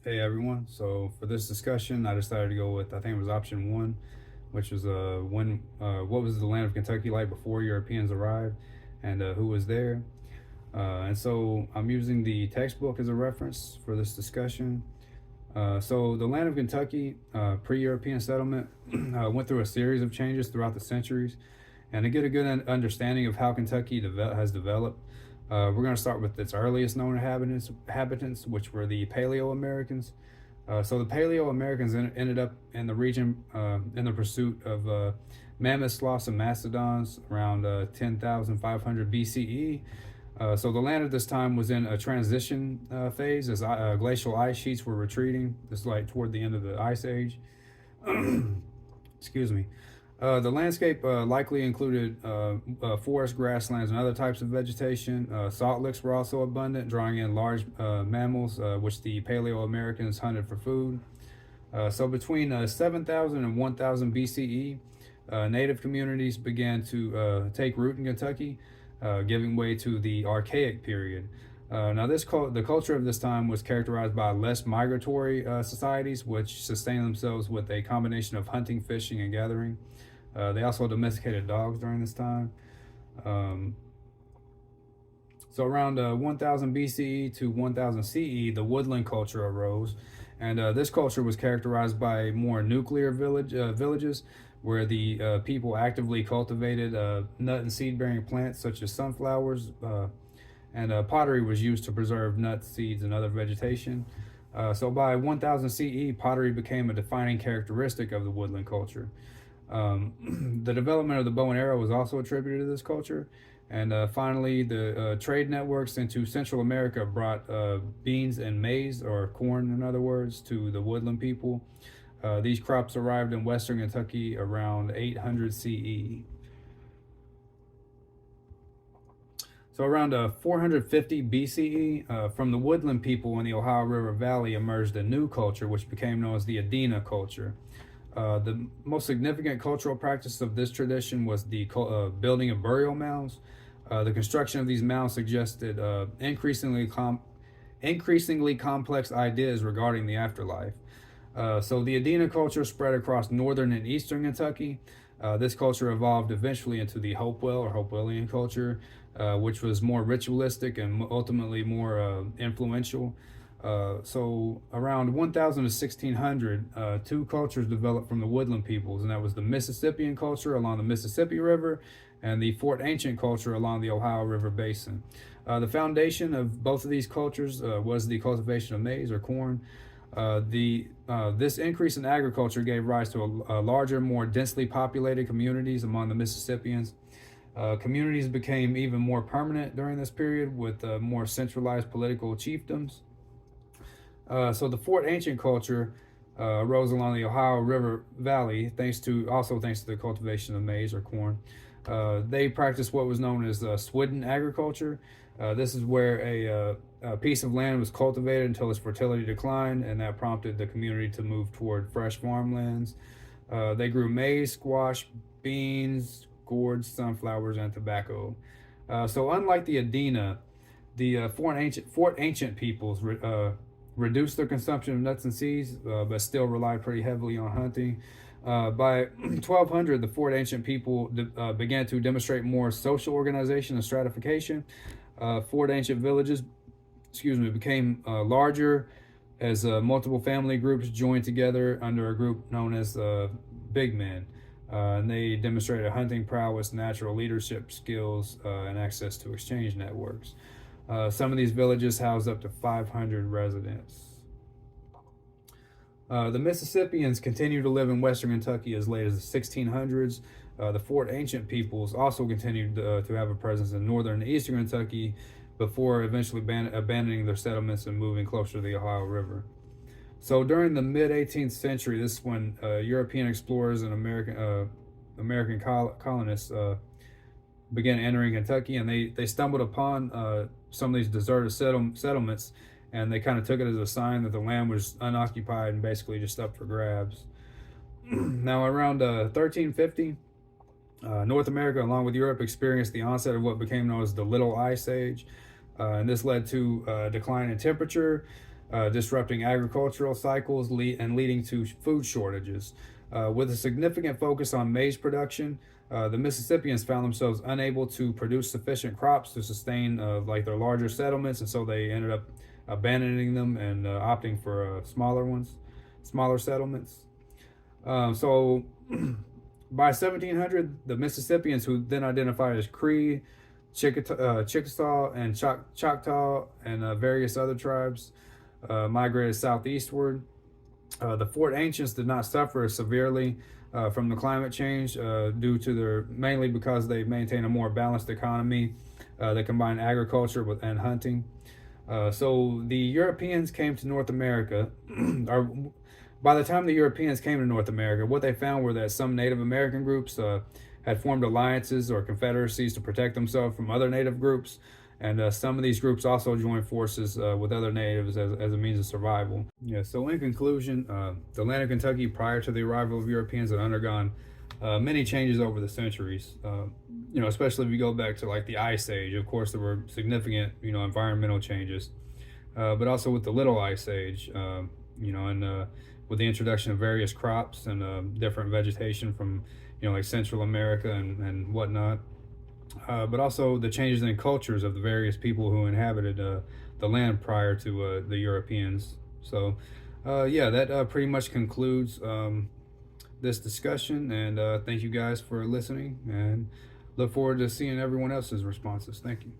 Hey everyone. So for this discussion, I decided to go with I think it was option one, which was what was the land of Kentucky like before Europeans arrived, and who was there. And so I'm using the textbook as a reference for this discussion. So the land of Kentucky, pre-European settlement, went through a series of changes throughout the centuries, and to get a good understanding of how Kentucky has developed, we're going to start with its earliest known inhabitants, which were the Paleo Americans. So the Paleo Americans ended up in the region in the pursuit of mammoth sloths and mastodons around 10,500 BCE. So the land at this time was in a transition phase as glacial ice sheets were retreating. This is like toward the end of the ice age. Excuse me. The landscape likely included forest, grasslands, and other types of vegetation. Salt licks were also abundant, drawing in large mammals, which the Paleo Americans hunted for food. So between 7,000 and 1,000 BCE, native communities began to take root in Kentucky, giving way to the Archaic period. Now, the culture of this time was characterized by less migratory societies, which sustained themselves with a combination of hunting, fishing, and gathering. They also domesticated dogs during this time. Um, so around 1000 BCE to 1000 CE, the woodland culture arose, and this culture was characterized by more nuclear villages, where the people actively cultivated nut and seed-bearing plants such as sunflowers, and pottery was used to preserve nuts, seeds, and other vegetation. So by 1000 CE, pottery became a defining characteristic of the woodland culture. The development of the bow and arrow was also attributed to this culture. And finally, the trade networks into Central America brought beans and maize, or corn in other words, to the woodland people. These crops arrived in western Kentucky around 800 CE. So around 450 BCE, from the woodland people in the Ohio River Valley emerged a new culture, which became known as the Adena culture. The most significant cultural practice of this tradition was the building of burial mounds. The construction of these mounds suggested increasingly complex ideas regarding the afterlife. So the Adena culture spread across northern and eastern Kentucky. This culture evolved eventually into the Hopewell or Hopewellian culture, which was more ritualistic and ultimately more influential. So around 1000 to 1600, two cultures developed from the woodland peoples, and that was the Mississippian culture along the Mississippi River and the Fort Ancient culture along the Ohio River Basin. The foundation of both of these cultures was the cultivation of maize or corn. This increase in agriculture gave rise to a larger, more densely populated communities among the Mississippians. Communities became even more permanent during this period with more centralized political chiefdoms. So the Fort Ancient culture arose along the Ohio River Valley, thanks to the cultivation of maize or corn. They practiced what was known as swidden agriculture. This is where a piece of land was cultivated until its fertility declined, and that prompted the community to move toward fresh farmlands. They grew maize, squash, beans, gourds, sunflowers, and tobacco. So unlike the Adena, the Fort Ancient peoples reduced their consumption of nuts and seeds, but still relied pretty heavily on hunting. By 1200, the Fort Ancient people began to demonstrate more social organization and stratification. Fort Ancient villages, became larger as multiple family groups joined together under a group known as big men. And they demonstrated hunting prowess, natural leadership skills, and access to exchange networks. Some of these villages housed up to 500 residents. The Mississippians continued to live in western Kentucky as late as the 1600s. The Fort Ancient peoples also continued to have a presence in northern and eastern Kentucky before eventually abandoning their settlements and moving closer to the Ohio River. So during the mid 18th century, this is when European explorers and American colonists began entering Kentucky, and they stumbled upon some of these deserted settlements, and they kind of took it as a sign that the land was unoccupied and basically just up for grabs. Now, around 1350, North America, along with Europe, experienced the onset of what became known as the Little Ice Age, and this led to a decline in temperature, disrupting agricultural cycles and leading to food shortages. With a significant focus on maize production, the Mississippians found themselves unable to produce sufficient crops to sustain like their larger settlements, and so they ended up abandoning them and opting for smaller settlements. So by 1700, the Mississippians, who then identified as Cree, Chickasaw, and Choctaw, and various other tribes, migrated southeastward. The Fort Ancients did not suffer severely from the climate change due to mainly because they maintain a more balanced economy that combined agriculture and hunting. So the Europeans came to North America, or by the time the Europeans came to North America, what they found were that some Native American groups had formed alliances or confederacies to protect themselves from other Native groups. And some of these groups also joined forces with other natives as a means of survival. Yeah, so in conclusion, the land of Kentucky prior to the arrival of Europeans had undergone many changes over the centuries. Especially if you go back to like the Ice Age. Of course, there were significant, environmental changes. But also with the Little Ice Age, and with the introduction of various crops and different vegetation from, like Central America and whatnot. But also the changes in cultures of the various people who inhabited the land prior to the Europeans. So, yeah, that pretty much concludes this discussion. And thank you guys for listening, and look forward to seeing everyone else's responses. Thank you.